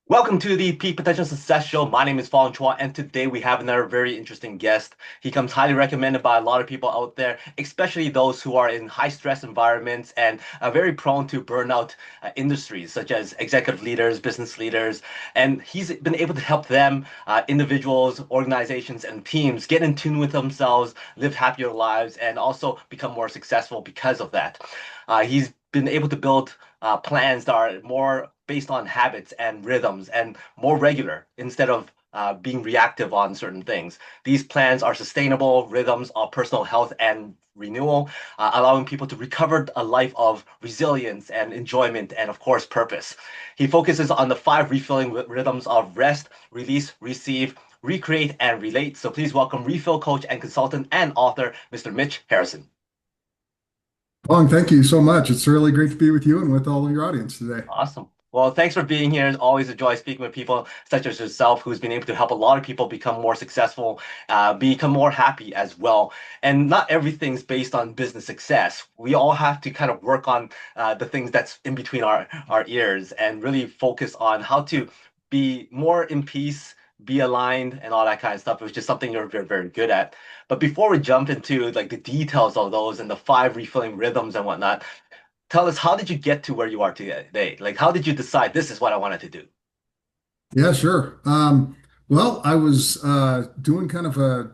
Welcome to the Peak Potential Success Show. My name is Fong, and today we have another very interesting guest. He comes highly recommended by a lot of people out there, especially those who are in high stress environments and very prone to burnout industries, such as executive leaders, business leaders. And he's been able to help them, individuals, organizations, and teams get in tune with themselves, live happier lives, and also become more successful because of that. He's been able to build plans that are more based on habits and rhythms and more regular instead of being reactive on certain things. These plans are sustainable rhythms of personal health and renewal, allowing people to recover a life of resilience and enjoyment and, of course, purpose. He focuses on the five refilling rhythms of rest, release, receive, recreate, and relate. So please welcome refill coach and consultant and author, Mr. Mitch Harrison. Fong, thank you so much. It's really great to be with you and with all of your audience today. Awesome. Well, thanks for being here. It's always a joy speaking with people such as yourself, who's been able to help a lot of people become more successful, become more happy as well. And not everything's based on business success. We all have to kind of work on the things that's in between our ears and really focus on how to be more in peace, be aligned, and all that kind of stuff, which is something you're very, very good at. But before we jump into like the details of those and the five refilling rhythms and whatnot, tell us, how did you get to where you are today? Like, how did you decide this is what I wanted to do? Yeah, sure. Well, I was doing kind of a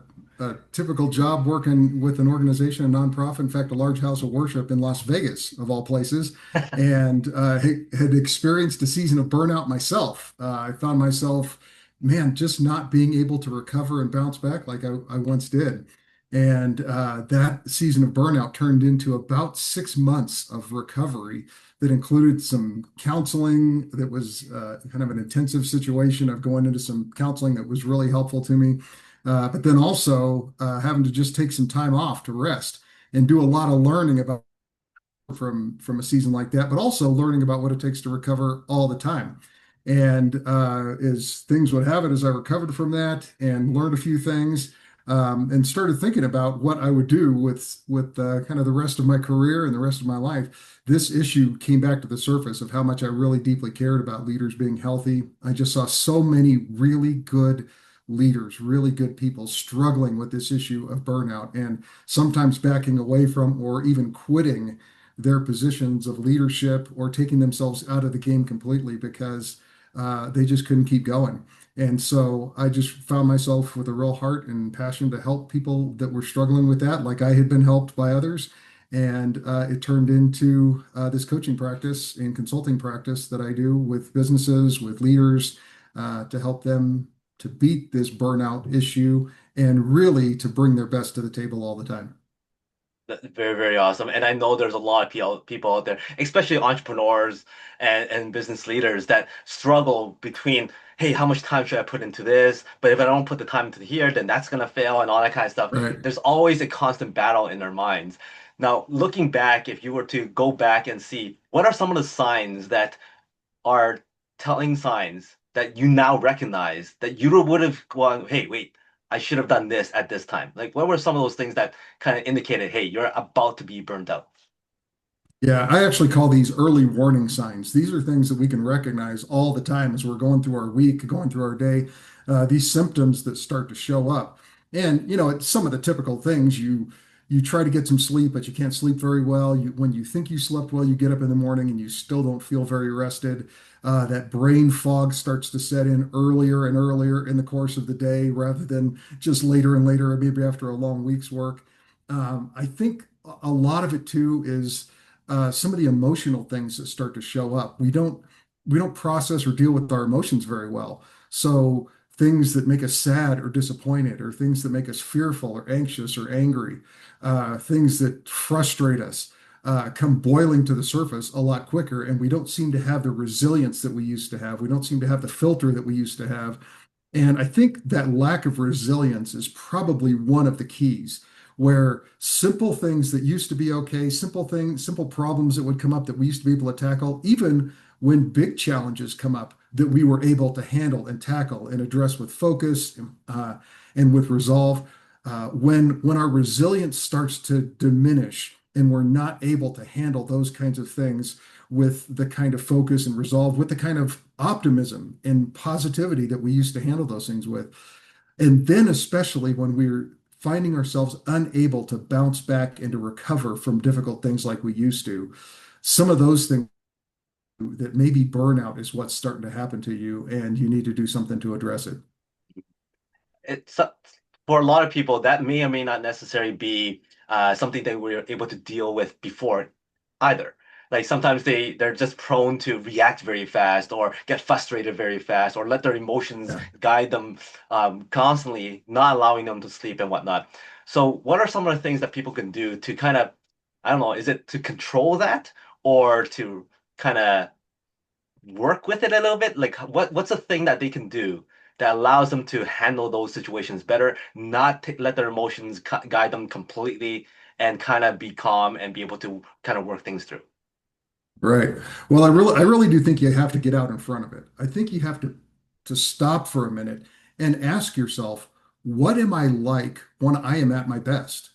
typical job working with an organization, a nonprofit, in fact, a large house of worship in Las Vegas, of all places, and had experienced a season of burnout myself. I found myself, man, just not being able to recover and bounce back like I once did. And that season of burnout turned into about 6 months of recovery that included some counseling that was kind of an intensive situation of going into some counseling that was really helpful to me. But then also having to just take some time off to rest and do a lot of learning about from a season like that, but also learning about what it takes to recover all the time. And as things would have it, as I recovered from that and learned a few things, and started thinking about what I would do with kind of the rest of my career and the rest of my life, this issue came back to the surface of how much I really deeply cared about leaders being healthy. I just saw so many really good leaders, really good people struggling with this issue of burnout and sometimes backing away from or even quitting their positions of leadership or taking themselves out of the game completely because they just couldn't keep going. And so I just found myself with a real heart and passion to help people that were struggling with that, like I had been helped by others. And it turned into this coaching practice and consulting practice that I do with businesses, with leaders, to help them to beat this burnout issue and really to bring their best to the table all the time. That's very, very awesome. And I know there's a lot of people out there, especially entrepreneurs and business leaders that struggle between, hey, how much time should I put into this? But if I don't put the time into here, then that's gonna fail and all that kind of stuff. Right. There's always a constant battle in their minds. Now, looking back, if you were to go back and see, what are some of the signs that are telling signs that you now recognize that you would have gone, hey, wait, I should have done this at this time? Like, what were some of those things that kind of indicated, hey, you're about to be burnt out? Yeah, I actually call these early warning signs. These are things that we can recognize all the time as we're going through our week, going through our day, these symptoms that start to show up. And, it's some of the typical things. You try to get some sleep, but you can't sleep very well. When you think you slept well, you get up in the morning and you still don't feel very rested. That brain fog starts to set in earlier and earlier in the course of the day rather than just later and later, maybe after a long week's work. I think a lot of it too is some of the emotional things that start to show up. We don't process or deal with our emotions very well. So things that make us sad or disappointed, or things that make us fearful or anxious or angry, things that frustrate us, come boiling to the surface a lot quicker, and we don't seem to have the resilience that we used to have. We don't seem to have the filter that we used to have. And I think that lack of resilience is probably one of the keys where simple things that used to be okay, simple things, simple problems that would come up that we used to be able to tackle, even when big challenges come up that we were able to handle and tackle and address with focus and with resolve. When our resilience starts to diminish and we're not able to handle those kinds of things with the kind of focus and resolve, with the kind of optimism and positivity that we used to handle those things with. And then, especially when we're finding ourselves unable to bounce back and to recover from difficult things like we used to, some of those things that maybe burnout is what's starting to happen to you, and you need to do something to address it. It's for a lot of people that may or may not necessarily be something that we're able to deal with before either. Like sometimes they're just prone to react very fast or get frustrated very fast or let their emotions Yeah. guide them constantly, not allowing them to sleep and whatnot. So what are some of the things that people can do to kind of, I don't know, is it to control that or to kind of work with it a little bit? Like what's a thing that they can do that allows them to handle those situations better, not let their emotions guide them completely and kind of be calm and be able to kind of work things through. Right. Well, I really do think you have to get out in front of it. I think you have to stop for a minute and ask yourself, what am I like when I am at my best?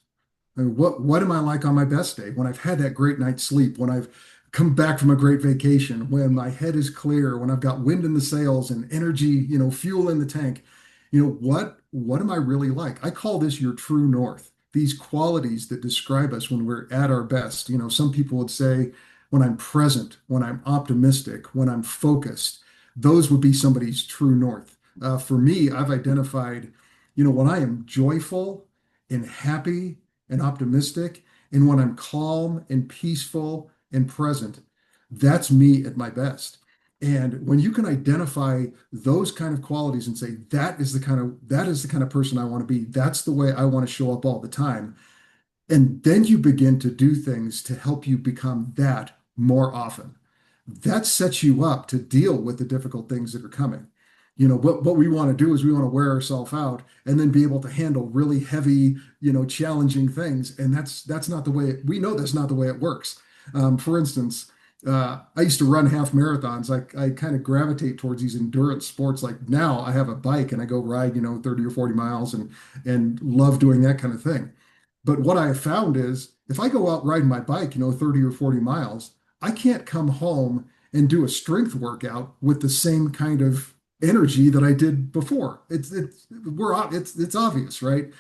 I mean, what am I like on my best day? When I've had that great night's sleep, when I've come back from a great vacation, when my head is clear, when I've got wind in the sails and energy, fuel in the tank. What am I really like? I call this your true north. These qualities that describe us when we're at our best. Some people would say when I'm present, when I'm optimistic, when I'm focused, those would be somebody's true north. For me, I've identified, when I am joyful and happy and optimistic, and when I'm calm and peaceful and present, that's me at my best. And when you can identify those kind of qualities and say that is the kind of person I want to be, that's the way I want to show up all the time, and then you begin to do things to help you become that more often. That sets you up to deal with the difficult things that are coming. What we want to do is we want to wear ourselves out and then be able to handle really heavy, challenging things. And that's not the way we know that's not the way it works. For instance, I used to run half marathons. I kind of gravitate towards these endurance sports. Like now I have a bike and I go ride, 30 or 40 miles and love doing that kind of thing. But what I have found is if I go out riding my bike, 30 or 40 miles, I can't come home and do a strength workout with the same kind of energy that I did before. It's obvious, right?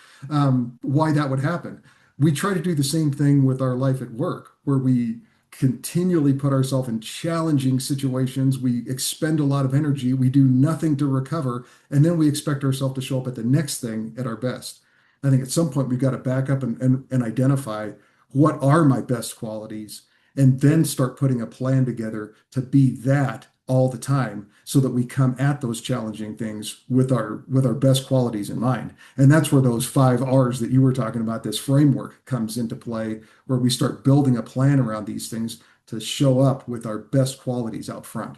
Why that would happen. We try to do the same thing with our life at work, where we continually put ourselves in challenging situations. We expend a lot of energy. We do nothing to recover, and then we expect ourselves to show up at the next thing at our best. I think at some point we've got to back up and identify what are my best qualities and then start putting a plan together to be that all the time so that we come at those challenging things with our best qualities in mind. And that's where those 5 R's that you were talking about, this framework comes into play, where we start building a plan around these things to show up with our best qualities out front.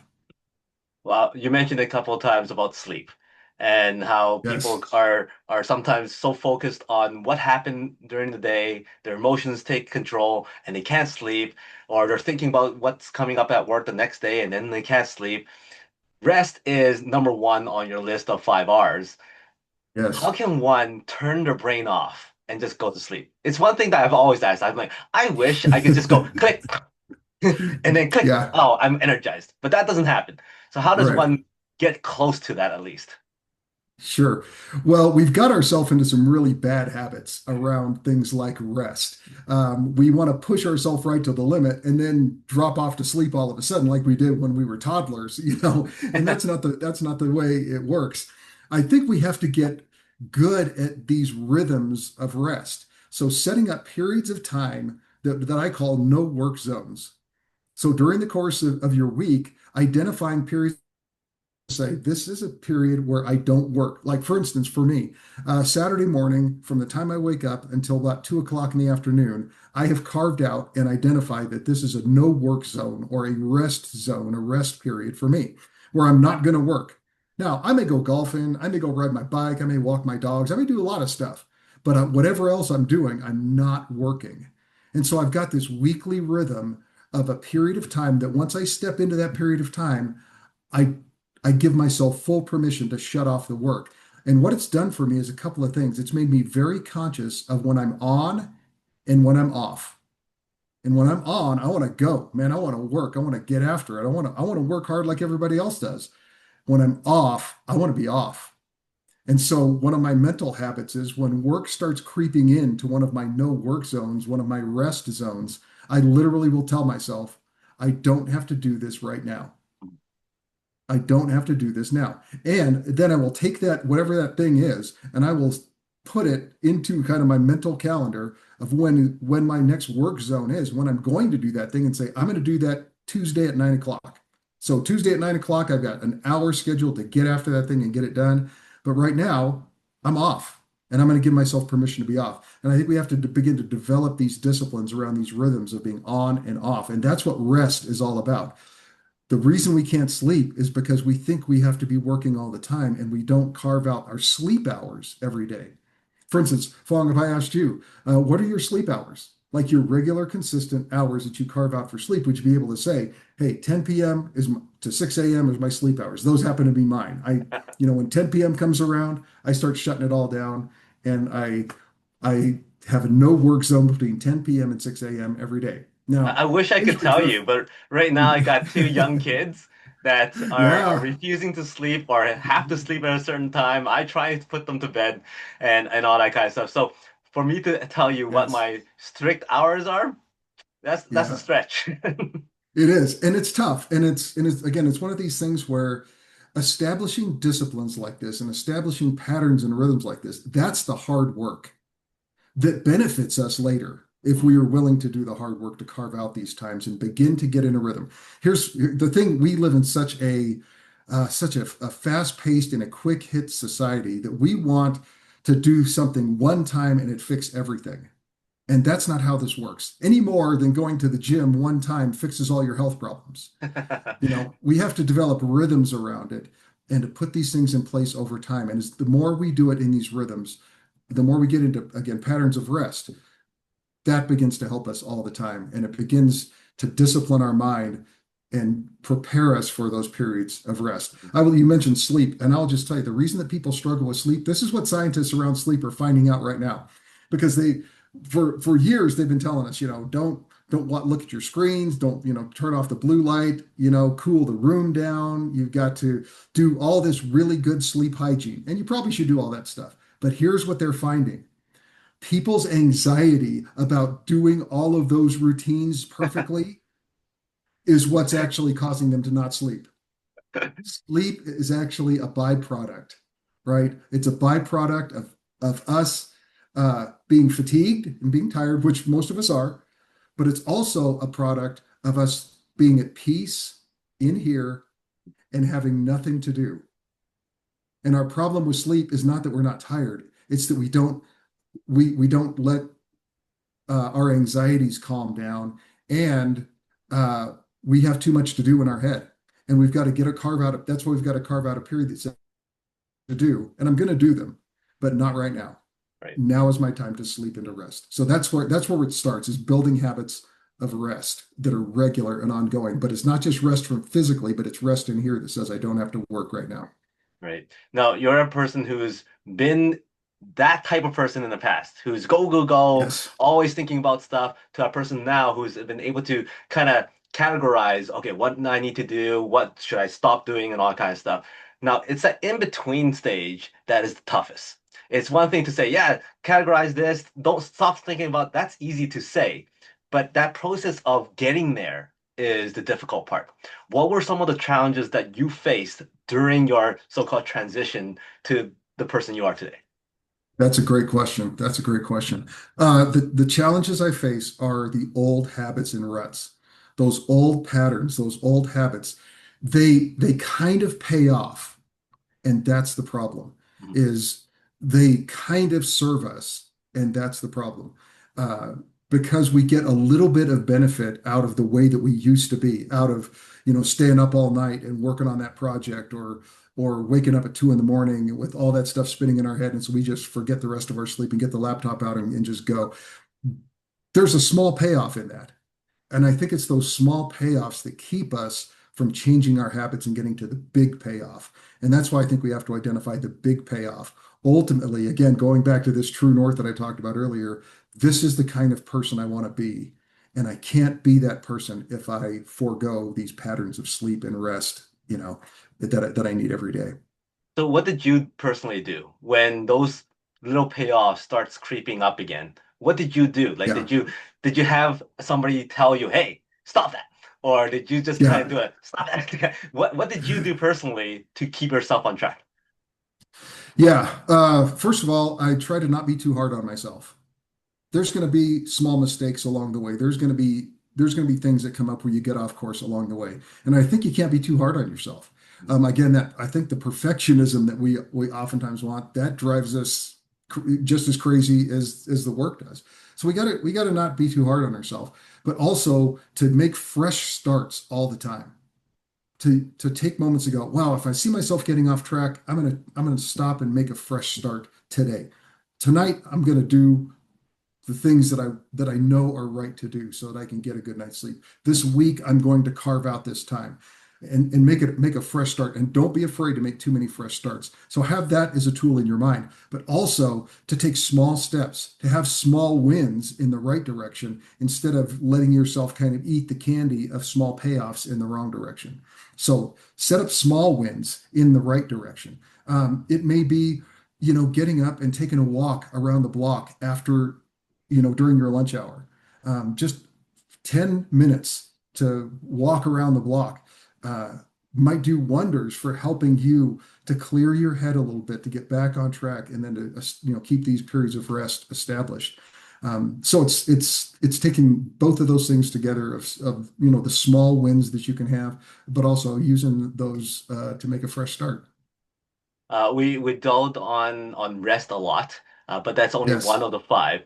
Well, you mentioned a couple of times about sleep and how people Yes. are sometimes so focused on what happened during the day, their emotions take control and they can't sleep, or they're thinking about what's coming up at work the next day and then they can't sleep. Rest is number one on your list of 5 R's. How Yes. can one turn their brain off and just go to sleep? It's one thing that I've always asked. I'm like, I wish I could just go click and then click, Yeah. oh, I'm energized. But that doesn't happen. So how does Right. one get close to that at least? Sure. Well, we've got ourselves into some really bad habits around things like rest. We want to push ourselves right to the limit and then drop off to sleep all of a sudden, like we did when we were toddlers, and that's not the way it works. I think we have to get good at these rhythms of rest. So setting up periods of time that I call no work zones. So during the course of your week, identifying periods say this is a period where I don't work. Like for instance, for me, Saturday morning, from the time I wake up until about 2 o'clock in the afternoon, I have carved out and identified that this is a no work zone or a rest zone, a rest period for me, where I'm not going to work. Now, I may go golfing, I may go ride my bike, I may walk my dogs, I may do a lot of stuff, but whatever else I'm doing, I'm not working. And so I've got this weekly rhythm of a period of time that once I step into that period of time, I I give myself full permission to shut off the work. And what it's done for me is a couple of things. It's made me very conscious of when I'm on and when I'm off. And when I'm on, I want to go, man. I want to work. I want to get after it. I want to work hard like everybody else does. When I'm off, I want to be off. And so one of my mental habits is when work starts creeping into one of my no work zones, one of my rest zones, I literally will tell myself, I don't have to do this right now. I don't have to do this now. And then I will take that, whatever that thing is, and I will put it into kind of my mental calendar of when my next work zone is, when I'm going to do that thing and say, I'm going to do that Tuesday at 9 o'clock. So Tuesday at 9 o'clock, I've got an hour scheduled to get after that thing and get it done. But right now, I'm off and I'm going to give myself permission to be off. And I think we have to begin to develop these disciplines around these rhythms of being on and off. And that's what rest is all about. The reason we can't sleep is because we think we have to be working all the time and we don't carve out our sleep hours every day. For instance, Fong, if I asked you, what are your sleep hours? Like your regular, consistent hours that you carve out for sleep, would you be able to say, hey, 10 p.m. To 6 a.m. is my sleep hours? Those happen to be mine. When 10 p.m. comes around, I start shutting it all down and I have a no work zone between 10 p.m. and 6 a.m. every day. I Now, wish I here's could your tell first. you, but right now I got two young kids that are Yeah. refusing to sleep or have to sleep at a certain time. I try to put them to bed and all that kind of stuff. So for me to tell you what Yes. my strict hours are, that's a Yeah. stretch. It is. And it's tough. And it's again, it's one of these things where establishing disciplines like this and establishing patterns and rhythms like this, that's the hard work that benefits us later if we are willing to do the hard work to carve out these times and begin to get in a rhythm. Here's the thing: we live in such a fast-paced and a quick hit society that we want to do something one time and it fix everything. And that's not how this works any more than going to the gym one time fixes all your health problems. We have to develop rhythms around it and to put these things in place over time. And the more we do it in these rhythms, the more we get into, again, patterns of rest, that begins to help us all the time. And it begins to discipline our mind and prepare us for those periods of rest. You mentioned sleep, and I'll just tell you the reason that people struggle with sleep, this is what scientists around sleep are finding out right now. Because for years they've been telling us, don't look at your screens, don't, turn off the blue light, cool the room down. You've got to do all this really good sleep hygiene. And you probably should do all that stuff. But here's what they're finding. People's anxiety about doing all of those routines perfectly is what's actually causing them to not sleep. Sleep is actually a byproduct, right? It's a byproduct of us being fatigued and being tired, which most of us are, but it's also a product of us being at peace in here and having nothing to do. And our problem with sleep is not that we're not tired; it's that we don't let our anxieties calm down, and we have too much to do in our head, and we've got to carve out. That's why we've got to carve out a period that's to do, and I'm going to do them, but not right now. Right. Now is my time to sleep and to rest. So that's where it starts, is building habits of rest that are regular and ongoing. But it's not just rest from physically, but it's rest in here that says I don't have to work right now. Right. Now, you're a person who's been that type of person in the past, who's go, go, go, Yes. always thinking about stuff, to a person now who's been able to kind of categorize, okay, what do I need to do? What should I stop doing? And all that kind of stuff. Now, it's that in-between stage that is the toughest. It's one thing to say, yeah, categorize this, don't stop thinking about that's easy to say. But that process of getting there is the difficult part. What were some of the challenges that you faced during your so-called transition to the person you are today? That's a great question. That's a great question. The challenges I face are the old habits and ruts, those old patterns, those old habits. They kind of pay off, and that's the problem. Mhm. Is they kind of serve us, and that's the problem. Uh, because we get a little bit of benefit out of the way that we used to be, out of staying up all night and working on that project, or waking up at 2 in the morning with all that stuff spinning in our head. And so we just forget the rest of our sleep and get the laptop out and just go. There's a small payoff in that. And I think it's those small payoffs that keep us from changing our habits and getting to the big payoff. And that's why I think we have to identify the big payoff. Ultimately, again, going back to this true north that I talked about earlier, this is the kind of person I want to be. And I can't be that person if I forego these patterns of sleep and rest, that I need every day. So what did you personally do when those little payoffs starts creeping up again? What did you do? Like, Yeah. did you have somebody tell you, "Hey, stop that," or did you just kind of Yeah. do it? Stop that. What did you do personally to keep yourself on track? Yeah. First of all, I try to not be too hard on myself. There's going to be small mistakes along the way. There's going to be things that come up where you get off course along the way. And I think you can't be too hard on yourself. Again, that I think the perfectionism that we oftentimes want, that drives us just as crazy as the work does. So we got to not be too hard on ourselves, but also to make fresh starts all the time. To take moments to go, wow, if I see myself getting off track, I'm gonna stop and make a fresh start today. Tonight, I'm gonna do the things that I know are right to do so that I can get a good night's sleep. This week, I'm going to carve out this time and make a fresh start. And don't be afraid to make too many fresh starts. So have that as a tool in your mind, but also to take small steps, to have small wins in the right direction instead of letting yourself kind of eat the candy of small payoffs in the wrong direction. So set up small wins in the right direction. It may be, getting up and taking a walk around the block after during your lunch hour. Just 10 minutes to walk around the block uh, might do wonders for helping you to clear your head a little bit, to get back on track, and then to keep these periods of rest established. So it's taking both of those things together of the small wins that you can have, but also using those to make a fresh start. We dulled on rest a lot, but that's only one Yes, of the five.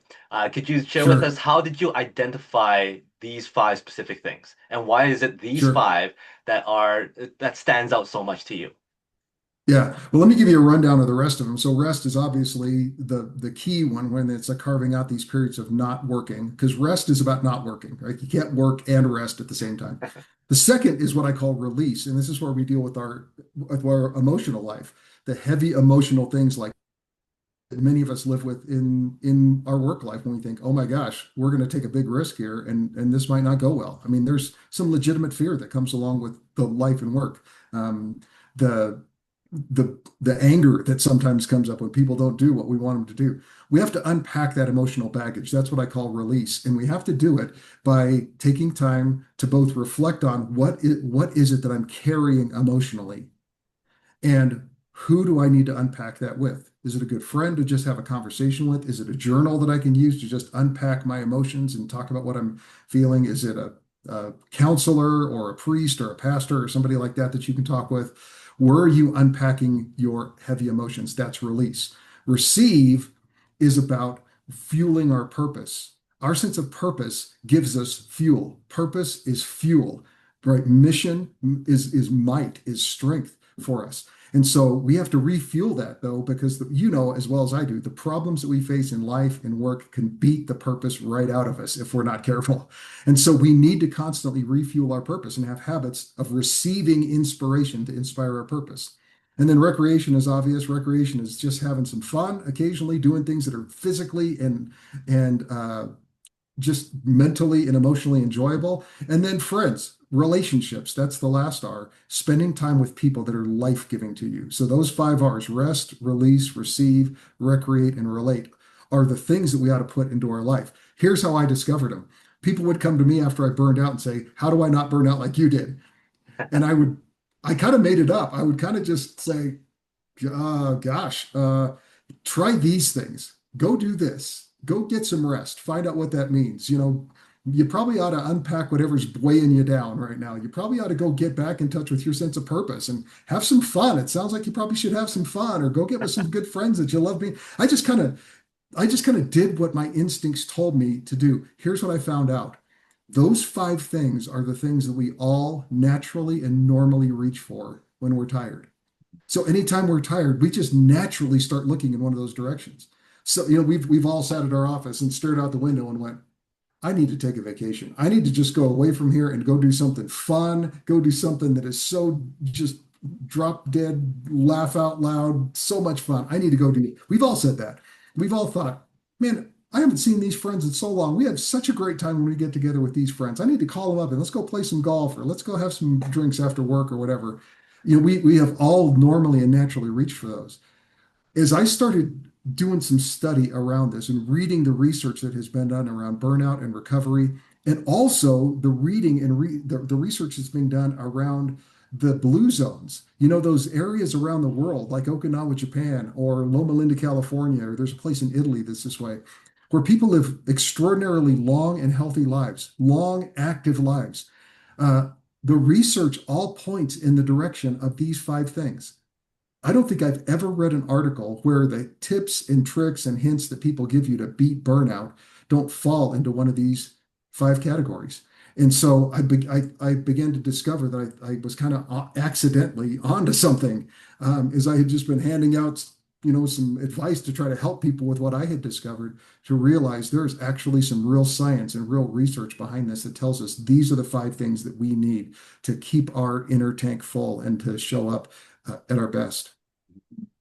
Could you share with us sure, how did you identify these five specific things, and why is it these sure. five that stands out so much to you? Yeah. Well, let me give you a rundown of the rest of them. So rest is obviously the key one when it's carving out these periods of not working, because rest is about not working, right? You can't work and rest at the same time. The second is what I call release, and this is where we deal with our emotional life, the heavy emotional things like that many of us live with in our work life when we think, oh my gosh, we're going to take a big risk here and this might not go well. I mean, there's some legitimate fear that comes along with the life and work. The the anger that sometimes comes up when people don't do what we want them to do. We have to unpack that emotional baggage. That's what I call release. And we have to do it by taking time to both reflect on what is it that I'm carrying emotionally, and who do I need to unpack that with? Is it a good friend to just have a conversation with? Is it a journal that I can use to just unpack my emotions and talk about what I'm feeling? Is it a counselor or a priest or a pastor or somebody like that you can talk with? Where are you unpacking your heavy emotions? That's release. Receive is about fueling our purpose. Our sense of purpose gives us fuel. Purpose is fuel, right? Mission is might, is strength for us. And so we have to refuel that though, because as well as I do, the problems that we face in life and work can beat the purpose right out of us if we're not careful. And so we need to constantly refuel our purpose and have habits of receiving inspiration to inspire our purpose. And then recreation is obvious. Recreation is just having some fun, occasionally doing things that are physically and just mentally and emotionally enjoyable. And then friends, relationships, that's the last R, spending time with people that are life giving to you. So those five R's, rest, release, receive, recreate, and relate, are the things that we ought to put into our life. Here's how I discovered them. People would come to me after I burned out and say, how do I not burn out like you did? And I kind of made it up. I would kind of just say, gosh, try these things. Go do this. Go get some rest. Find out what that means. You probably ought to unpack whatever's weighing you down right now. You probably ought to go get back in touch with your sense of purpose and have some fun. It sounds like you probably should have some fun or go get with some good friends that you love being. I just kind of did what my instincts told me to do. Here's what I found out. Those five things are the things that we all naturally and normally reach for when we're tired. So anytime we're tired, we just naturally start looking in one of those directions. So, we've all sat at our office and stared out the window and went, I need to take a vacation. I need to just go away from here and go do something fun, go do something that is so just drop dead, laugh out loud, so much fun. I need to go do it. We've all said that. We've all thought, man, I haven't seen these friends in so long. We have such a great time when we get together with these friends. I need to call them up and let's go play some golf or let's go have some drinks after work or whatever. We have all normally and naturally reached for those. As I started doing some study around this and reading the research that has been done around burnout and recovery, and also the reading and the research that's being done around the blue zones, those areas around the world, like Okinawa, Japan, or Loma Linda, California, or there's a place in Italy that's this way, where people live extraordinarily long and healthy lives, long, active lives. Uh, the research all points in the direction of these five things. I don't think I've ever read an article where the tips and tricks and hints that people give you to beat burnout don't fall into one of these five categories. And so I began to discover that I was kind of accidentally onto something, as I had just been handing out, some advice to try to help people with what I had discovered, to realize there's actually some real science and real research behind this that tells us these are the five things that we need to keep our inner tank full and to show up at our best.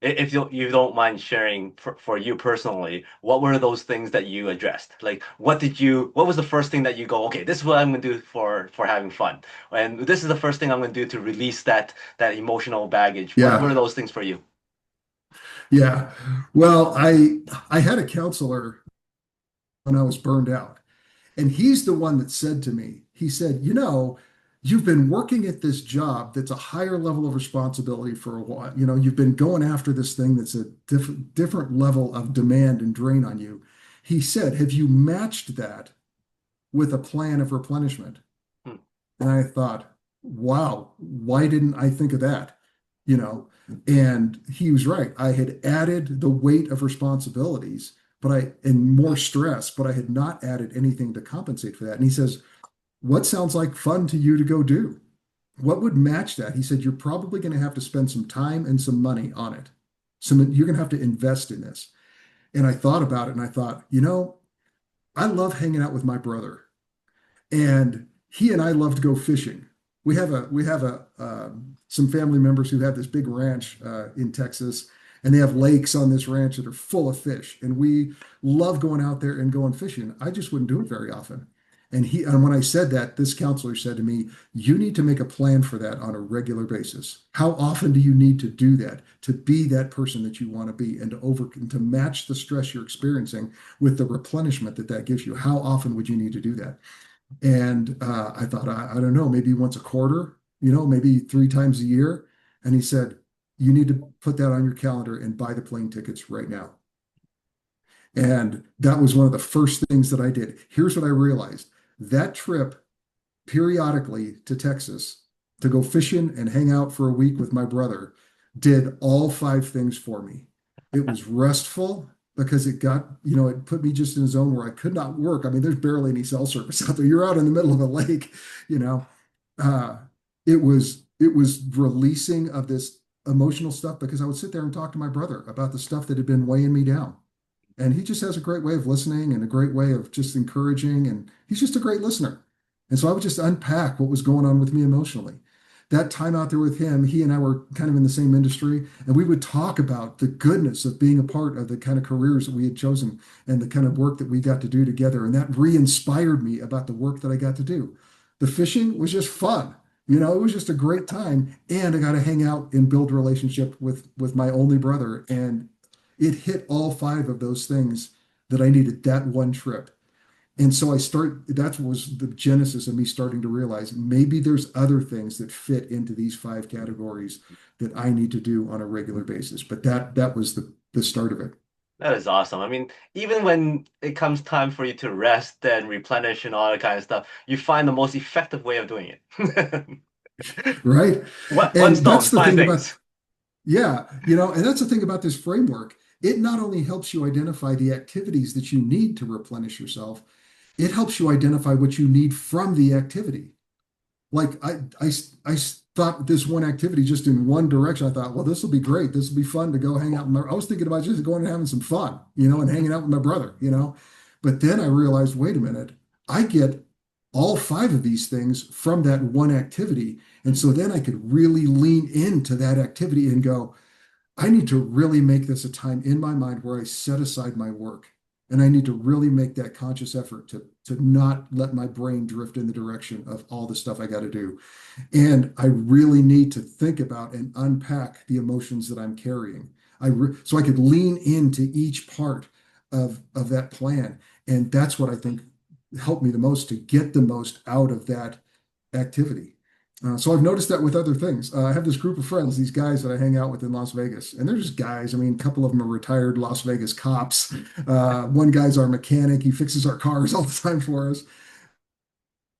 If you don't mind sharing for you personally, what were those things that you addressed? Like, what was the first thing that you go, okay, this is what I'm gonna do for having fun, and this is the first thing I'm gonna do to release that emotional baggage. What were Yeah, those things for you? yeah. Well, I had a counselor when I was burned out, and he's the one that said to me, he said, you've been working at this job that's a higher level of responsibility for a while. You've been going after this thing that's a different level of demand and drain on you. He said, have you matched that with a plan of replenishment? Hmm. And I thought, wow, why didn't I think of that? You know, and he was right. I had added the weight of responsibilities, and more stress, but I had not added anything to compensate for that. And he says, what sounds like fun to you to go do? What would match that? He said, you're probably going to have to spend some time and some money on it. You're going to have to invest in this. And I thought about it and I thought, I love hanging out with my brother. And he and I love to go fishing. We have some family members who have this big ranch in Texas, and they have lakes on this ranch that are full of fish. And we love going out there and going fishing. I just wouldn't do it very often. And when I said that, this counselor said to me, "You need to make a plan for that on a regular basis. How often do you need to do that to be that person that you want to be, and to match the stress you're experiencing with the replenishment that that gives you? How often would you need to do that?" And I thought, I don't know, maybe once a quarter, maybe three times a year. And he said, you need to put that on your calendar and buy the plane tickets right now. And that was one of the first things that I did. Here's what I realized. That trip periodically to Texas to go fishing and hang out for a week with my brother did all five things for me. It was restful because it put me just in a zone where I could not work. I mean, there's barely any cell service out there. You're out in the middle of a lake, you know. Uh, it was releasing of this emotional stuff because I would sit there and talk to my brother about the stuff that had been weighing me down. And he just has a great way of listening and a great way of just encouraging. And he's just a great listener. And so I would just unpack what was going on with me emotionally. That time out there with him, he and I were kind of in the same industry, and we would talk about the goodness of being a part of the kind of careers that we had chosen and the kind of work that we got to do together. And that re-inspired me about the work that I got to do. The fishing was just fun. It was just a great time. And I got to hang out and build a relationship with my only brother. And it hit all five of those things that I needed that one trip. And so that was the genesis of me starting to realize maybe there's other things that fit into these five categories that I need to do on a regular basis. But that was the start of it. That is awesome. I mean, even when it comes time for you to rest and replenish and all that kind of stuff, you find the most effective way of doing it. Right. One And stone, that's the five thing about, things. yeah, and that's the thing about this framework. It not only helps you identify the activities that you need to replenish yourself, it helps you identify what you need from the activity. Like I thought this one activity just in one direction. I thought, well, this will be great. This will be fun to go hang out with I was thinking about just going and having some fun, and hanging out with my brother. But then I realized, wait a minute, I get all five of these things from that one activity. And so then I could really lean into that activity and go, I need to really make this a time in my mind where I set aside my work. And I need to really make that conscious effort to not let my brain drift in the direction of all the stuff I got to do. And I really need to think about and unpack the emotions that I'm carrying. So I could lean into each part of that plan. And that's what I think helped me the most to get the most out of that activity. So I've noticed that with other things. I have this group of friends, these guys that I hang out with in Las Vegas, and they're just guys. I mean, a couple of them are retired Las Vegas cops. One guy's our mechanic. He fixes our cars all the time for us.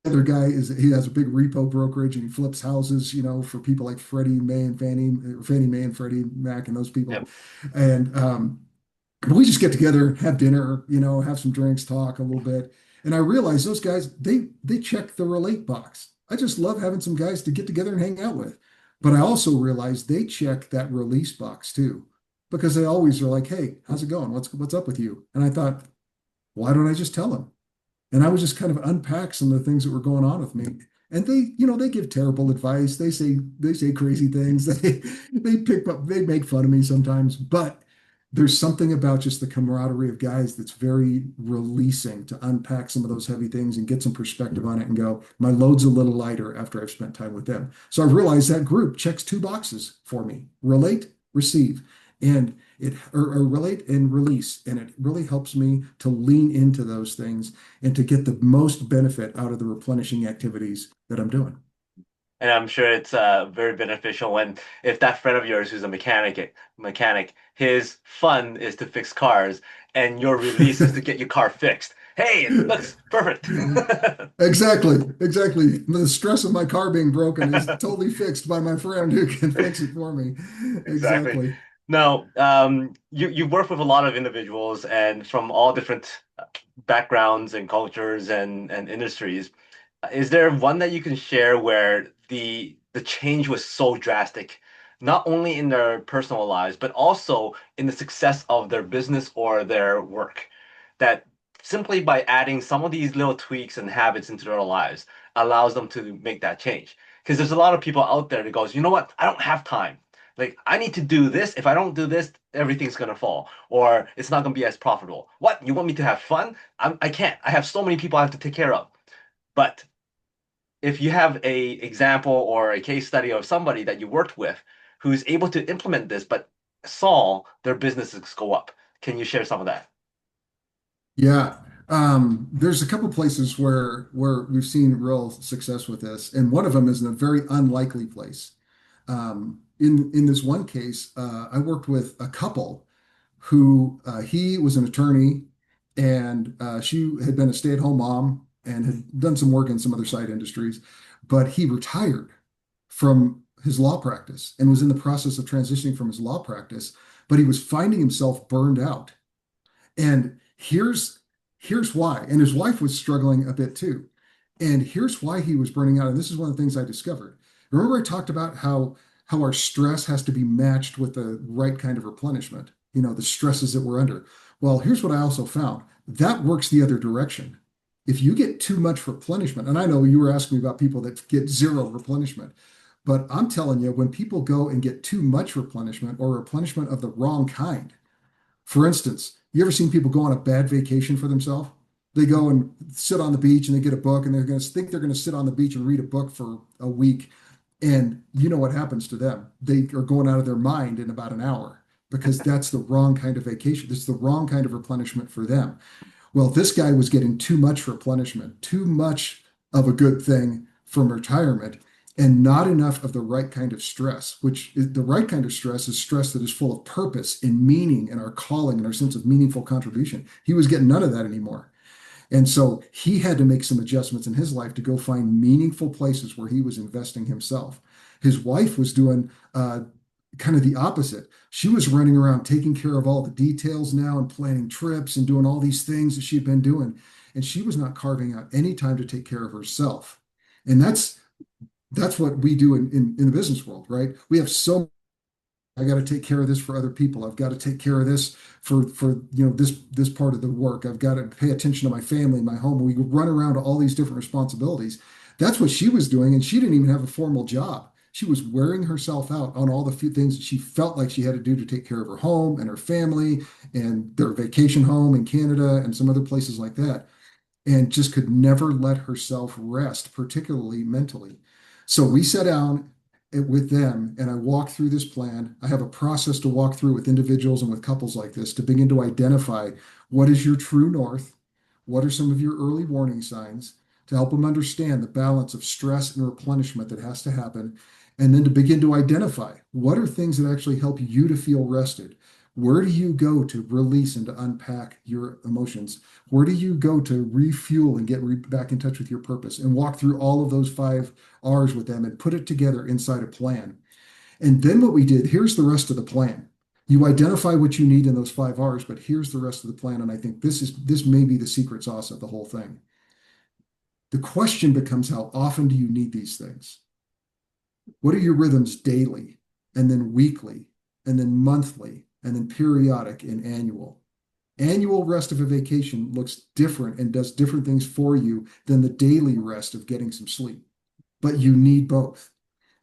Other guy he has a big repo brokerage and he flips houses, for people like Freddie Mae and Fannie Mae and Freddie Mac and those people. Yep. And we just get together, have dinner, have some drinks, talk a little bit. And I realize those guys, they check the relate box. I just love having some guys to get together and hang out with. But I also realize they check that release box too, because they always are like, "Hey, how's it going? What's up with you?" And I thought, why don't I just tell them? And I would just kind of unpack some of the things that were going on with me. And they give terrible advice. They say crazy things. They make fun of me sometimes, but there's something about just the camaraderie of guys that's very releasing to unpack some of those heavy things and get some perspective on it and go, my load's a little lighter after I've spent time with them. So I realized that group checks two boxes for me: relate, receive. And or relate and release. And it really helps me to lean into those things and to get the most benefit out of the replenishing activities that I'm doing. And I'm sure it's very beneficial when if that friend of yours who's a mechanic, his fun is to fix cars and your release is to get your car fixed. Hey, it looks perfect. Exactly, exactly. The stress of my car being broken is totally fixed by my friend who can fix it for me. Exactly. Exactly. Now, you work with a lot of individuals and from all different backgrounds and cultures and industries. Is there one that you can share where the change was so drastic, not only in their personal lives, but also in the success of their business or their work, that simply by adding some of these little tweaks and habits into their lives allows them to make that change? Because there's a lot of people out there that goes, you know what? I don't have time. Like I need to do this. If I don't do this, everything's gonna fall, or it's not gonna be as profitable. What? You want me to have fun? I can't. I have so many people I have to take care of. But if you have a example or a case study of somebody that you worked with who's able to implement this but saw their businesses go up, can you share some of that? Yeah. There's a couple places where we've seen real success with this, and one of them is in a very unlikely place. In this one case, I worked with a couple who he was an attorney and she had been a stay-at-home mom and had done some work in some other side industries, but he retired from his law practice and was in the process of transitioning from his law practice, but he was finding himself burned out. And here's why. And his wife was struggling a bit too. And here's why he was burning out. And this is one of the things I discovered. Remember, I talked about how our stress has to be matched with the right kind of replenishment, the stresses that we're under. Well, here's what I also found. That works the other direction. If you get too much replenishment, and I know you were asking me about people that get zero replenishment, but I'm telling you, when people go and get too much replenishment or replenishment of the wrong kind, for instance, you ever seen people go on a bad vacation for themselves? They go and sit on the beach and they get a book and they're going to think they're going to sit on the beach and read a book for a week. And you know what happens to them? They are going out of their mind in about an hour because that's the wrong kind of vacation. It's the wrong kind of replenishment for them. Well, this guy was getting too much replenishment, too much of a good thing from retirement, and not enough of the right kind of stress, which is the right kind of stress that is full of purpose and meaning and our calling and our sense of meaningful contribution. He was getting none of that anymore. And so he had to make some adjustments in his life to go find meaningful places where he was investing himself. His wife was doing kind of the opposite. She was running around taking care of all the details now and planning trips and doing all these things that she'd been doing. And she was not carving out any time to take care of herself. And that's what we do in the business world, right? We have so I got to take care of this for other people. I've got to take care of this for this part of the work. I've got to pay attention to my family, my home. We run around to all these different responsibilities. That's what she was doing, and she didn't even have a formal job. She was wearing herself out on all the few things that she felt like she had to do to take care of her home and her family and their vacation home in Canada and some other places like that, and just could never let herself rest, particularly mentally. So we sat down with them and I walked through this plan. I have a process to walk through with individuals and with couples like this to begin to identify what is your true north, what are some of your early warning signs to help them understand the balance of stress and replenishment that has to happen. And then to begin to identify what are things that actually help you to feel rested. Where do you go to release and to unpack your emotions? Where do you go to refuel and get back in touch with your purpose and walk through all of those 5 R's with them and put it together inside a plan? And then what we did, here's the rest of the plan. You identify what you need in those 5 R's, but here's the rest of the plan. And I think this may be the secret sauce of the whole thing. The question becomes, how often do you need these things? What are your rhythms daily, and then weekly, and then monthly, and then periodic and annual? Annual rest of a vacation looks different and does different things for you than the daily rest of getting some sleep, but you need both.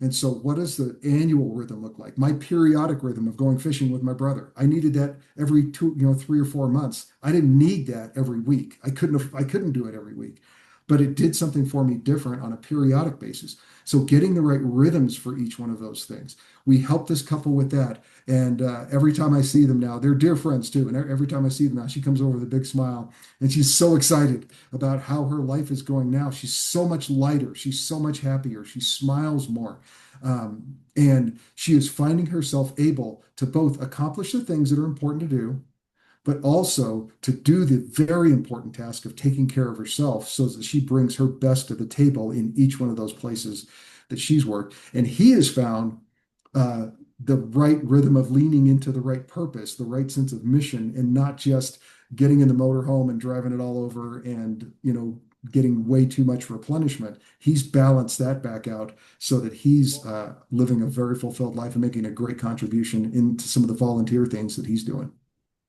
And so, what does the annual rhythm look like? My periodic rhythm of going fishing with my brother. I needed that every 3 or 4 months. I didn't need that every week. I couldn't do it every week, but it did something for me different on a periodic basis. So, getting the right rhythms for each one of those things. We help this couple with that. And every time I see them now, they're dear friends too. And every time I see them now, she comes over with a big smile and she's so excited about how her life is going now. She's so much lighter. She's so much happier. She smiles more. And she is finding herself able to both accomplish the things that are important to do, but also to do the very important task of taking care of herself so that she brings her best to the table in each one of those places that she's worked. And he has found uh, the right rhythm of leaning into the right purpose, the right sense of mission, and not just getting in the motorhome and driving it all over and, getting way too much replenishment. He's balanced that back out so that he's living a very fulfilled life and making a great contribution into some of the volunteer things that he's doing.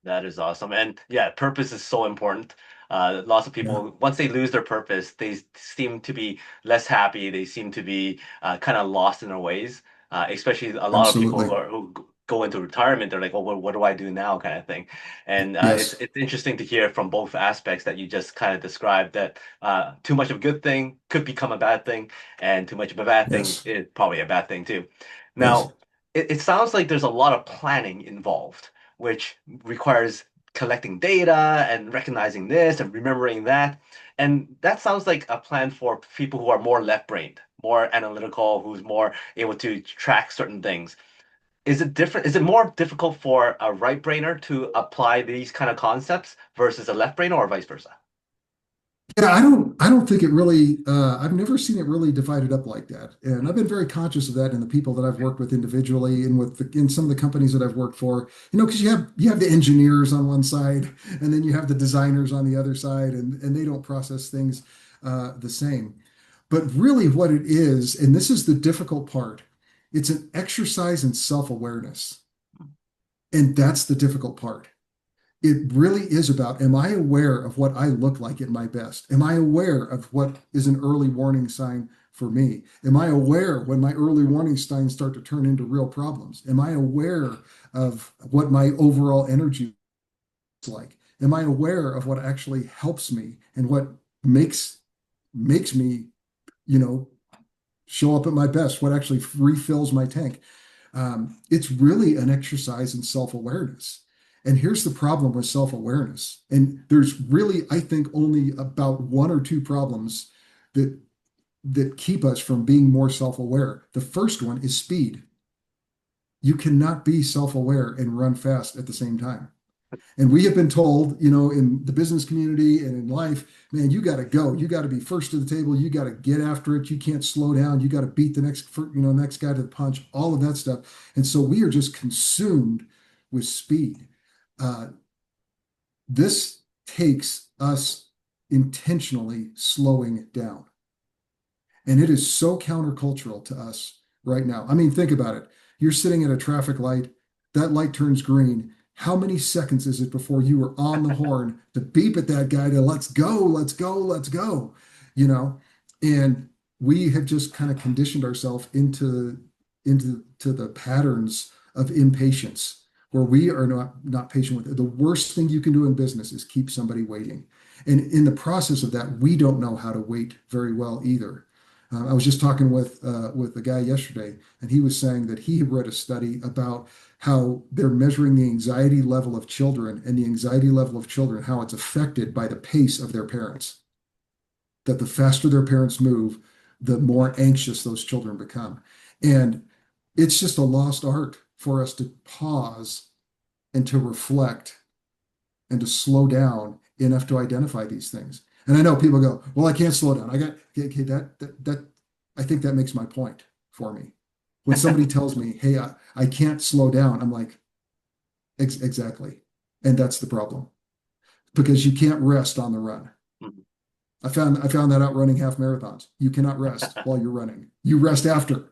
That is awesome. And yeah, purpose is so important. Lots of Yeah, people, once they lose their purpose, they seem to be less happy. They seem to be kind of lost in their ways. Especially a lot of people absolutely. who go into retirement, they're like, well, what do I do now, kind of thing. And Yes, it's interesting to hear from both aspects that you just kind of described that too much of a good thing could become a bad thing, and too much of a bad thing yes, is probably a bad thing too. yes. Now, it sounds like there's a lot of planning involved, which requires collecting data and recognizing this and remembering that. And that sounds like a plan for people who are more left-brained, more analytical, who's more able to track certain things. Is it different? Is it more difficult for a right-brainer to apply these kind of concepts versus a left-brainer or vice versa? Yeah, I don't think it really, I've never seen it really divided up like that. And I've been very conscious of that in the people that I've worked with individually and in some of the companies that I've worked for, because you have the engineers on one side and then you have the designers on the other side, and they don't process things the same. But really what it is, and this is the difficult part, it's an exercise in self-awareness. And that's the difficult part. It really is about, am I aware of what I look like at my best? Am I aware of what is an early warning sign for me? Am I aware when my early warning signs start to turn into real problems? Am I aware of what my overall energy is like? Am I aware of what actually helps me and what makes makes me, you know, show up at my best? What actually refills my tank? It's really an exercise in self-awareness. And here's the problem with self-awareness. And there's really, I think, only about 1 or 2 problems that keep us from being more self-aware. The first one is speed. You cannot be self-aware and run fast at the same time. And we have been told, in the business community and in life, man, you got to go. You got to be first to the table. You got to get after it. You can't slow down. You got to beat the next guy to the punch, all of that stuff. And so we are just consumed with speed. Uh, this takes us intentionally slowing down. And it is so countercultural to us right now. I mean, think about it. You're sitting at a traffic light, that light turns green. How many seconds is it before you are on the horn to beep at that guy to let's go, let's go, let's go? You know, and we have just kind of conditioned ourselves into into the patterns of impatience where we are not patient with it. The worst thing you can do in business is keep somebody waiting. And in the process of that, we don't know how to wait very well either. I was just talking with a guy yesterday, and he was saying that he had read a study about how they're measuring the anxiety level of children and the anxiety level of children, how it's affected by the pace of their parents. That the faster their parents move, the more anxious those children become. And it's just a lost art for us to pause and to reflect and to slow down enough to identify these things. And I know people go, well, I can't slow down. Okay, that I think that makes my point for me. When somebody tells me, hey, I can't slow down, I'm like, exactly. And that's the problem because you can't rest on the run. Mhm. I found that out running half marathons. You cannot rest while you're running. You rest after,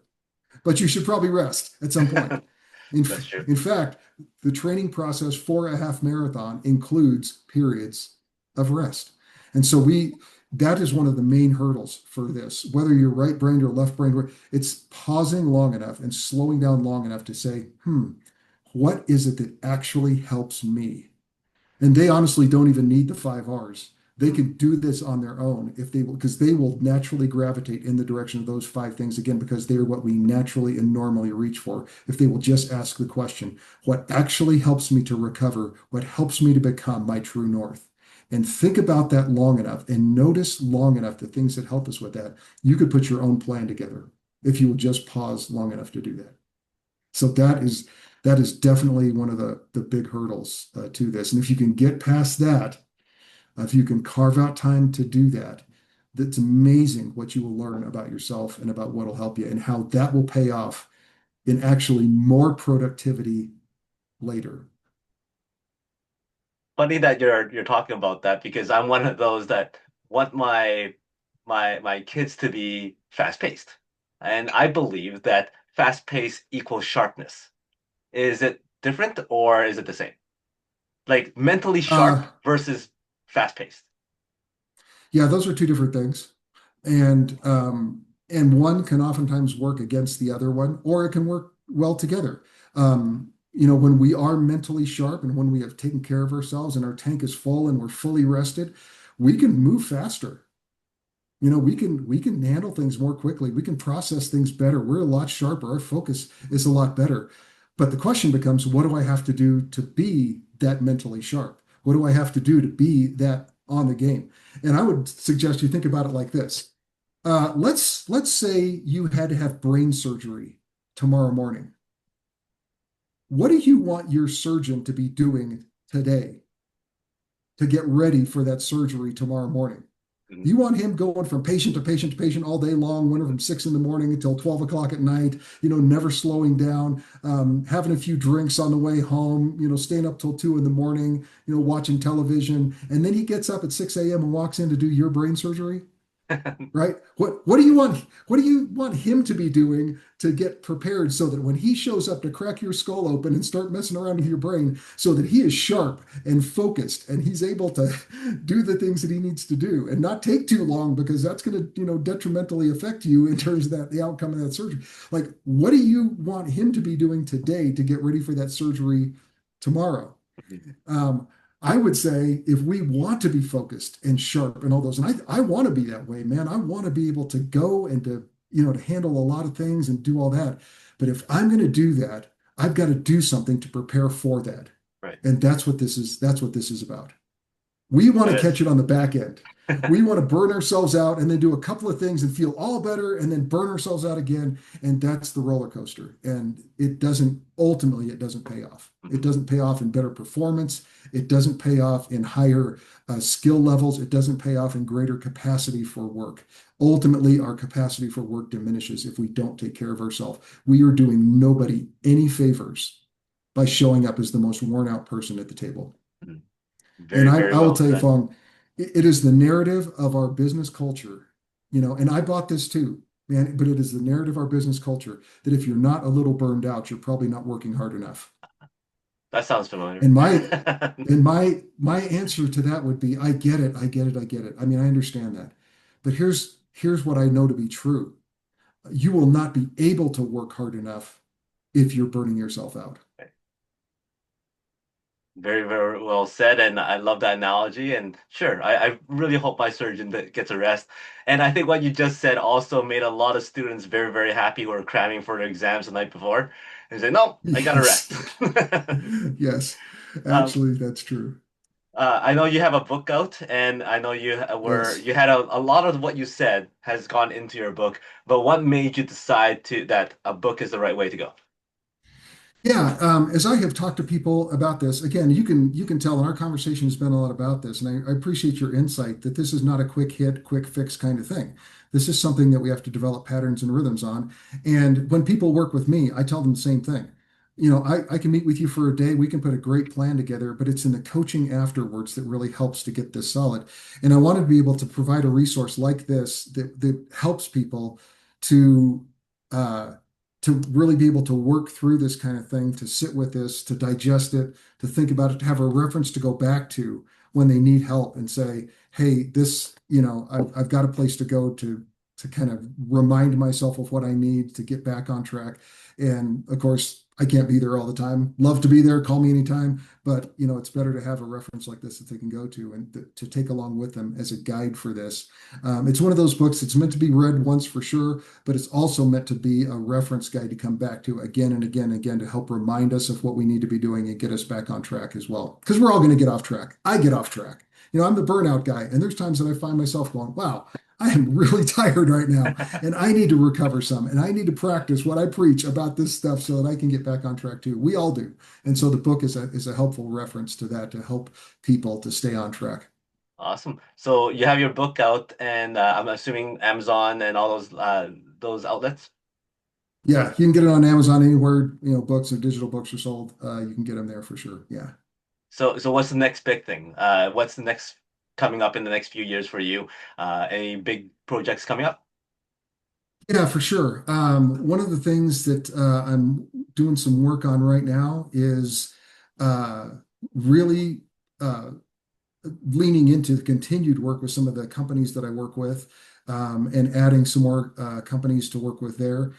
but you should probably rest at some point. In, That's true. in fact, the training process for a half marathon includes periods of rest. And so that is one of the main hurdles for this, whether you're right-brained or left-brained, it's pausing long enough and slowing down long enough to say, what is it that actually helps me? And they honestly don't even need the 5 R's. They Mhm. can do this on their own if they will, because they will naturally gravitate in the direction of those 5 things again, because they're what we naturally and normally reach for. If they will just ask the question, what actually helps me to recover? What helps me to become my true north? And think about that long enough and notice long enough the things that help us with that. You could put your own plan together if you will just pause long enough to do that. So that is definitely one of the big hurdles to this. And if you can get past that, if you can carve out time to do that, that's amazing what you will learn about yourself and about what will help you and how that will pay off in actually more productivity later. Funny that you're talking about that because I'm one of those that want my kids to be fast paced, and I believe that fast pace equals sharpness. Is it different or is it the same? Like mentally sharp Uh, versus fast paced. yeah, those are two different things. And one can oftentimes work against the other one, or it can work well together. When we are mentally sharp and when we have taken care of ourselves and our tank is full and we're fully rested, we can move faster. We can handle things more quickly. We can process things better. We're a lot sharper. Our focus is a lot better. But the question becomes, what do I have to do to be that mentally sharp? What do I have to do to be that on the game? And I would suggest you think about it like this. Let's say you had to have brain surgery tomorrow morning. What do you want your surgeon to be doing today to get ready for that surgery tomorrow morning? Mhm. You want him going from patient to patient to patient all day long, winter from 6 in the morning until 12 o'clock at night, never slowing down, having a few drinks on the way home, staying up till 2 in the morning, watching television. And then he gets up at 6 a.m. and walks in to do your brain surgery, right? What do you want him to be doing to get prepared so that when he shows up to crack your skull open and start messing around with your brain, so that he is sharp and focused and he's able to do the things that he needs to do and not take too long because that's going to, detrimentally affect you in terms of the outcome of that surgery. Like, what do you want him to be doing today to get ready for that surgery tomorrow? Um, I would say if we want to be focused and sharp and all those, and I want to be that way, man. I want to be able to go and to handle a lot of things and do all that. But if I'm going to do that, I've got to do something to prepare for that. Right. And that's what this is about. We want It to is. catch it on the back end. We want to burn ourselves out and then do a couple of things and feel all better and then burn ourselves out again. And that's the roller coaster. And it doesn't pay off. It Mhm. doesn't pay off in better performance. It doesn't pay off in higher skill levels. It doesn't pay off in greater capacity for work. Ultimately, our capacity for work diminishes if we don't take care of ourselves. We are doing nobody any favors by showing up as the most worn out person at the table. Mhm. And Very, I, very I will well tell you, said. Fong, it is the narrative of our business culture, and I bought this too, man, but it is the narrative of our business culture that if you're not a little burned out, you're probably not working hard enough. That sounds familiar. And my answer to that would be, I get it, I get it, I get it. I mean, I understand that. But here's what I know to be true. you will not be able to work hard enough if you're burning yourself out. Very, very well said, and I love that analogy. And sure, I really hope my surgeon gets a rest. And I think what you just said also made a lot of students very, very happy who are cramming for their exams the night before and say, "No, I gotta Yes. rest." Yes, Um, actually, that's true. I know you have a book out, and I know Yes. you had a lot of what you said has gone into your book. But what made you decide to that a book is the right way to go? Yeah, as I have talked to people about this, again, you can tell, and our conversation has been a lot about this, and I appreciate your insight that this is not a quick hit, quick fix kind of thing. This is something that we have to develop patterns and rhythms on. And when people work with me, I tell them the same thing. I can meet with you for a day, we can put a great plan together, but it's in the coaching afterwards that really helps to get this solid. And I wanted to be able to provide a resource like this that helps people to uh, to really be able to work through this kind of thing, to sit with this, to digest it, to think about it, to have a reference to go back to when they need help and say, hey, this, I've got a place to go to kind of remind myself of what I need to get back on track. And of course, I can't be there all the time. Love to be there, call me anytime, but it's better to have a reference like this that they can go to and to take along with them as a guide for this. It's one of those books that's meant to be read once for sure, but it's also meant to be a reference guide to come back to again and again and again to help remind us of what we need to be doing and get us back on track as well. Because we're all going to get off track. I get off track. I'm the burnout guy, and there's times that I find myself going, wow, I am really tired right now, and I need to recover some, and I need to practice what I preach about this stuff so that I can get back on track too. We all do. And so the book is a helpful reference to that to help people to stay on track. Awesome. So you have your book out, and I'm assuming Amazon and all those outlets. Yeah, you can get it on Amazon anywhere, books or digital books are sold. You can get them there for sure. Yeah. So what's the next big thing? What's the next coming up in the next few years for you? Any big projects coming up? Yeah, for sure. One of the things that I'm doing some work on right now is uh, really leaning into the continued work with some of the companies that I work with, and adding some more companies to work with there.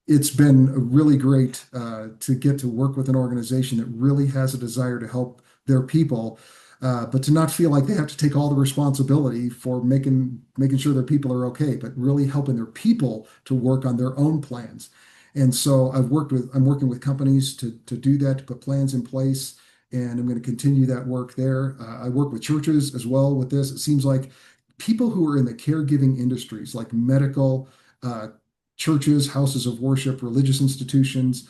It's been really great to get to work with an organization that really has a desire to help their people, but to not feel like they have to take all the responsibility for making sure their people are okay, but really helping their people to work on their own plans. And so I'm working with companies to do that, to put plans in place, and I'm going to continue that work there. I work with churches as well with this. It seems like people who are in the caregiving industries, like medical, uh, churches, houses of worship, religious institutions,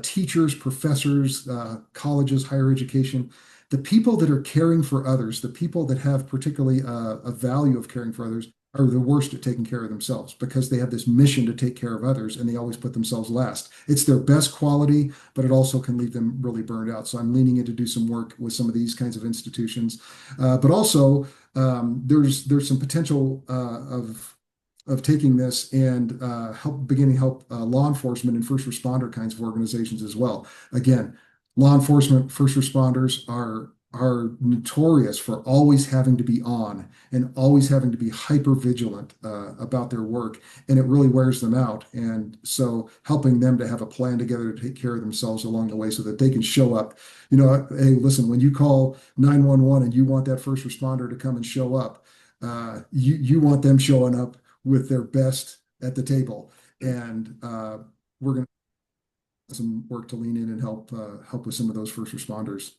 teachers, professors, colleges, higher education, the people that are caring for others, the people that have particularly a value of caring for others, are the worst at taking care of themselves because they have this mission to take care of others and they always put themselves last. It's their best quality, but it also can leave them really burned out. So I'm leaning in to do some work with some of these kinds of institutions. But also, there's some potential of taking this and help law enforcement and first responder kinds of organizations as well. Again, law enforcement, first responders are notorious for always having to be on and always having to be hyper vigilant about their work, and it really wears them out. And so, helping them to have a plan together to take care of themselves along the way, so that they can show up. Hey, listen, when you call 911 and you want that first responder to come and show up, you want them showing up with their best at the table, and we're going to some work to lean in and help with some of those first responders.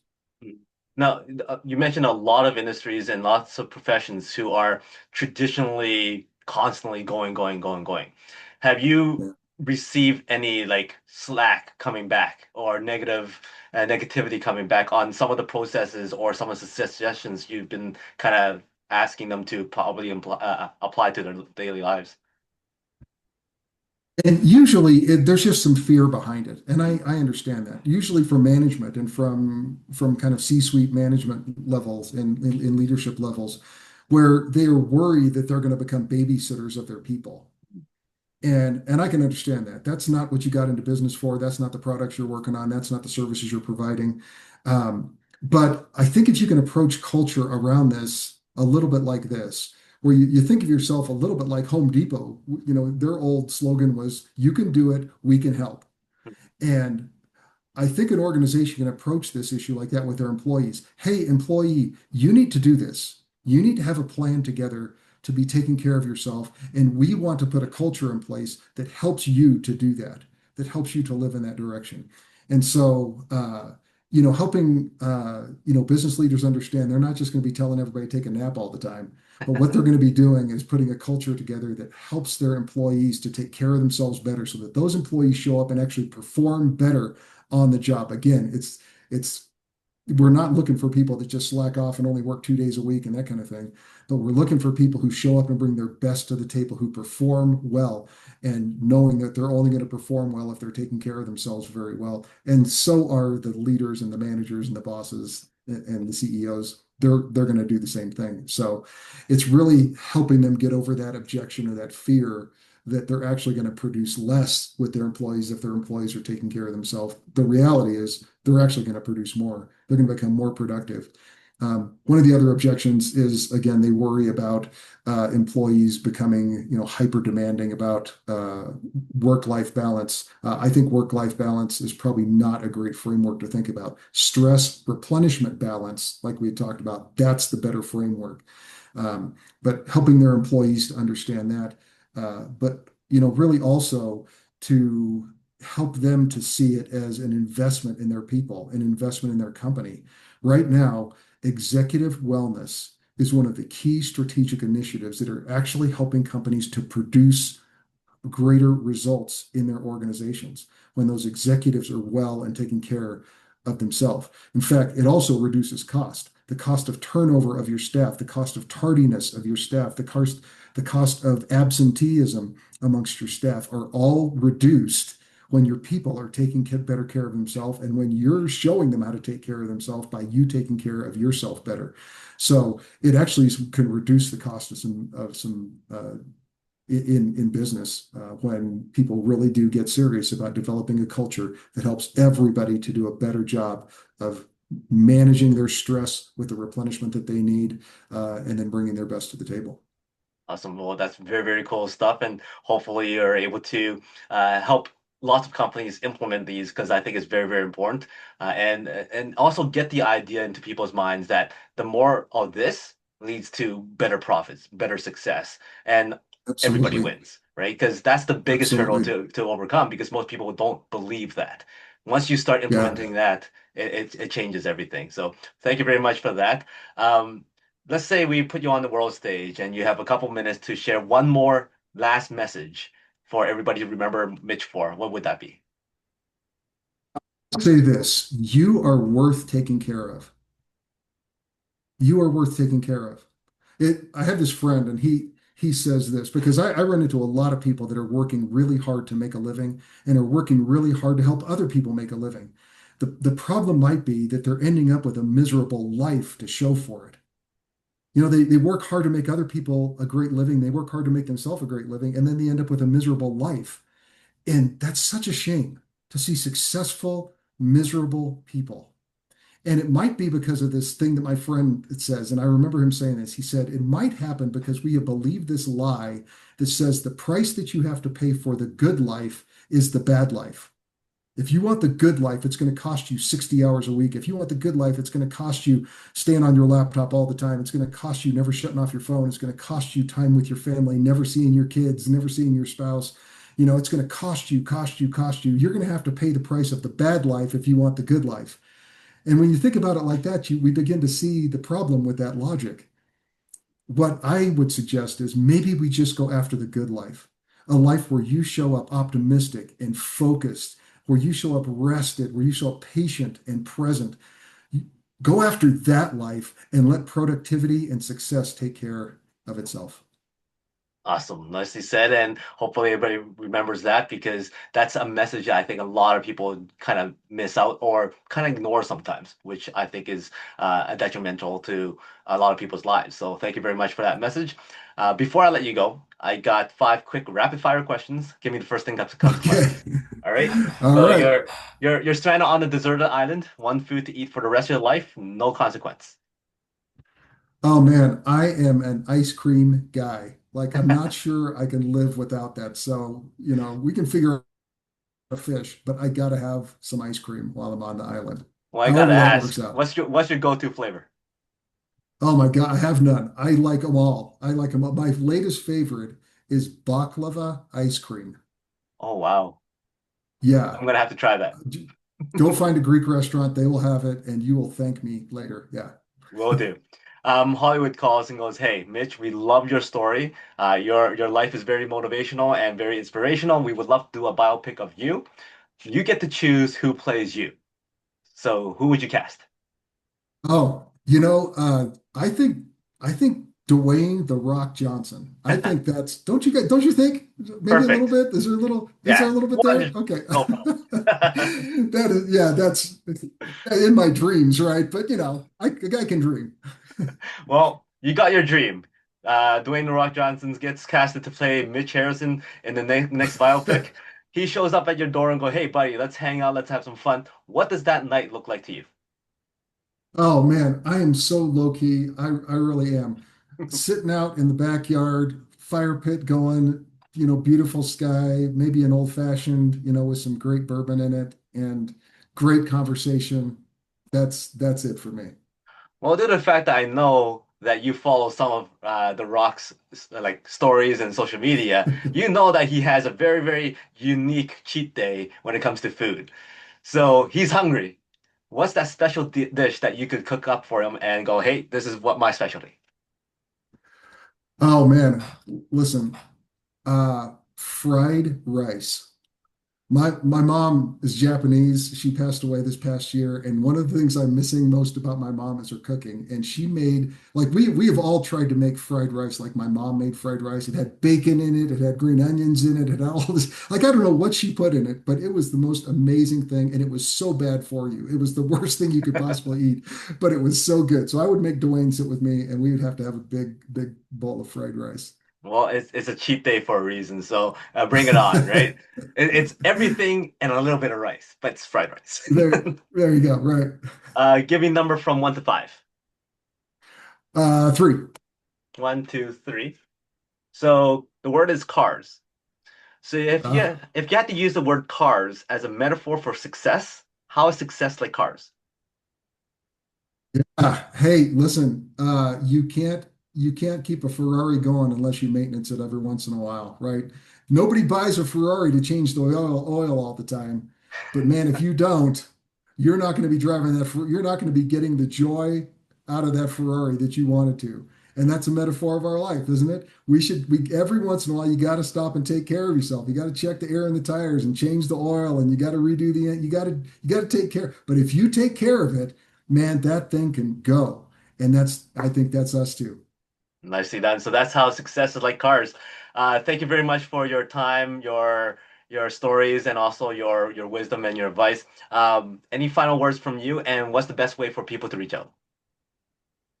Now, you mentioned a lot of industries and lots of professions who are traditionally constantly going, going, going, going. Have you Yeah. received any like slack coming back or negativity coming back on some of the processes or some of the suggestions you've been kind of asking them to probably apply to their daily lives? And usually there's just some fear behind it. And I understand that. Usually from management and from kind of C-suite management levels and in leadership levels, where they're worried that they're going to become babysitters of their people. And I can understand that. That's not what you got into business for. That's not the products you're working on. That's not the services you're providing. But I think if you can approach culture around this a little bit like this, where you think of yourself a little bit like Home Depot. Their old slogan was, "You can do it, we can help." And I think an organization can approach this issue like that with their employees. Hey, employee, you need to do this. You need to have a plan together to be taking care of yourself. And we want to put a culture in place that helps you to do that, that helps you to live in that direction. And so, helping, business leaders understand they're not just going to be telling everybody to take a nap all the time, but what they're going to be doing is putting a culture together that helps their employees to take care of themselves better so that those employees show up and actually perform better on the job. Again, it's we're not looking for people that just slack off and only work 2 days a week and that kind of thing, but we're looking for people who show up and bring their best to the table, who perform well, and knowing that they're only going to perform well if they're taking care of themselves very well. And so are the leaders and the managers and the bosses and the CEOs. They're going to do the same thing. So it's really helping them get over that objection or that fear that they're actually going to produce less with their employees if their employees are taking care of themselves. The reality is they're actually going to produce more. They're going to become more productive. One of the other objections is, again, they worry about employees becoming, hyper demanding about work-life balance. I think work-life balance is probably not a great framework to think about. Stress replenishment balance, like we had talked about, that's the better framework. But helping their employees to understand that, but really also to help them to see it as an investment in their people, an investment in their company. Right now, executive wellness is one of the key strategic initiatives that are actually helping companies to produce greater results in their organizations when those executives are well and taking care of themselves. In fact, it also reduces cost. The cost of turnover of your staff, the cost of tardiness of your staff, the cost of absenteeism amongst your staff are all reduced when your people are taking better care of themselves and when you're showing them how to take care of themselves by you taking care of yourself better. So it actually can reduce the cost of some in business when people really do get serious about developing a culture that helps everybody to do a better job of managing their stress with the replenishment that they need, and then bringing their best to the table. Awesome. Well, that's very, very cool stuff. And hopefully you're able to help lots of companies implement these because I think it's very, very important. And also get the idea into people's minds that the more of this leads to better profits, better success, and everybody Absolutely. wins, right? Because that's the biggest hurdle Absolutely. to overcome because most people don't believe that. Once you start Yeah. implementing that, it changes everything. So thank you very much for that. Um, let's say we put you on the world stage and you have a couple minutes to share one more last message for everybody to remember Mitch for. What would that be? Say this, you are worth taking care of. You are worth taking care of. I have this friend and he says this because I run into a lot of people that are working really hard to make a living and are working really hard to help other people make a living. The problem might be that they're ending up with a miserable life to show for it. They work hard to make other people a great living. They work hard to make themselves a great living, and then they end up with a miserable life. And that's such a shame to see successful, miserable people. And it might be because of this thing that my friend says, and I remember him saying this. He said, it might happen because we have believed this lie that says the price that you have to pay for the good life is the bad life. If you want the good life, it's going to cost you 60 hours a week. If you want the good life, it's going to cost you staying on your laptop all the time. It's going to cost you never shutting off your phone. It's going to cost you time with your family, never seeing your kids, never seeing your spouse. It's going to cost you, cost you, cost you. You're going to have to pay the price of the bad life if you want the good life. And when you think about it like that, we begin to see the problem with that logic. What I would suggest is maybe we just go after the good life, a life where you show up optimistic and focused, where you show up rested, where you show up patient and present. Go after that life and let productivity and success take care of itself. Awesome. Nicely said. And hopefully everybody remembers that because that's a message I think a lot of people kind of miss out or kind of ignore sometimes, which I think is detrimental to a lot of people's lives. So thank you very much for that message. Before I let you go, I got five quick rapid fire questions. Give me the first thing that comes to mind. Okay. All right. All So right. you're stranded on a deserted island, one food to eat for the rest of your life, no consequence. Oh man, I am an ice cream guy. Like I'm not sure I can live without that. So, we can figure out a fish, but I gotta have some ice cream while I'm on the island. Well, I gotta However that ask, works out. what's your go-to flavor? Oh my God, I have none. I like them all. I like them all. My latest favorite is baklava ice cream. Oh wow, Yeah. I'm gonna have to try that. Go find a Greek restaurant, they will have it, and you will thank me later. Yeah. Will do. Hollywood calls and goes, "Hey, Mitch, we love your story. Your life is very motivational and very inspirational. We would love to do a biopic of you. You get to choose who plays you. So who would you cast?" Oh, I think Dwayne the Rock Johnson. I think that's, don't you think maybe a little Perfect. bit? Is there Yeah, a little bit there? 100. Okay. No problem. That is, yeah, that's in my dreams, right? But a guy can dream. Well, you got your dream. Dwayne The Rock Johnson gets casted to play Mitch Harrison in the next biopic. He shows up at your door and go, "Hey, buddy, let's hang out. Let's have some fun." What does that night look like to you? Oh man, I am so low key. I really am. Sitting out in the backyard, fire pit going, beautiful sky, maybe an old fashioned, with some great bourbon in it and great conversation. That's it for me. Well, due to the fact that I know that you follow some of The Rock's like stories and social media, you know that he has a very, very unique cheat day when it comes to food. So he's hungry. What's that special dish that you could cook up for him and go, "Hey, this is what my specialty." Oh man, listen, fried rice. My mom is Japanese. She passed away this past year, and one of the things I'm missing most about my mom is her cooking. And she made like we have all tried to make fried rice like my mom made fried rice. It had bacon in it, it had green onions in it, it had all this. Like I don't know what she put in it, but it was the most amazing thing, and it was so bad for you. It was the worst thing you could possibly eat, but it was so good. So I would make Dwayne sit with me, and we would have to have a big bowl of fried rice. Well, it's a cheat day for a reason, so bring it on, right? It's everything and a little bit of rice, but it's fried rice. There you go. Right. Give me a number from 1 to 5. Three. One, two, three. So the word is cars. So Ah. if you had to use the word cars as a metaphor for success, how is success like cars? Hey, listen, you can't keep a Ferrari going unless you maintenance it every once in a while, right? Nobody buys a Ferrari to change the oil all the time. But man, if you don't, you're not going to be driving you're not going to be getting the joy out of that Ferrari that you wanted to. And that's a metaphor of our life, isn't it? We every once in a while you got to stop and take care of yourself. You got to check the air in the tires and change the oil and you got to redo you got to take care. But if you take care of it, man, that thing can go. And I think that's us too. Nicely done. So that's how success is like cars. Thank you very much for your time, your stories, and also your wisdom and your advice. Any final words from you, and what's the best way for people to reach out?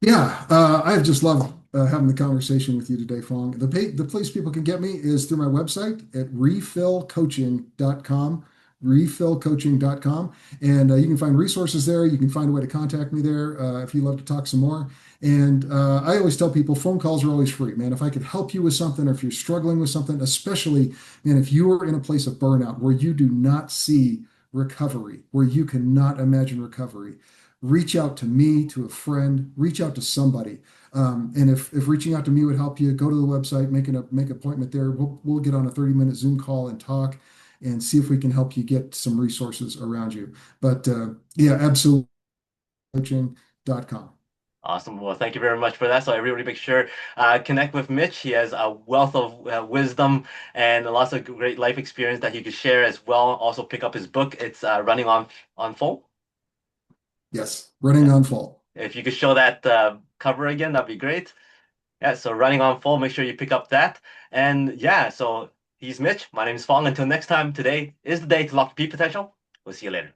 Yeah, I've just loved having the conversation with you today, Fong. The place people can get me is through my website at refillcoaching.com, refillcoaching.com. And you can find resources there. You can find a way to contact me there if you love to talk some more. And I always tell people phone calls are always free, man. If I could help you with something, or if you're struggling with something, especially, man, if you are in a place of burnout where you do not see recovery, where you cannot imagine recovery, reach out to me, to a friend, reach out to somebody. And if reaching out to me would help you, go to the website, make an appointment there. We'll get on a 30-minute Zoom call and talk and see if we can help you get some resources around you. But yeah, absolutely coaching.com. Awesome. Well, thank you very much for that. So everybody make sure connect with Mitch. He has a wealth of wisdom and lots of great life experience that he could share as well. Also pick up his book. It's running on full. Yes, running on full. If you could show that cover again, that'd be great. Yeah, so running on full, make sure you pick up that. And yeah, so he's Mitch. My name is Fong. Until next time, today is the day to lock the peak potential. We'll see you later.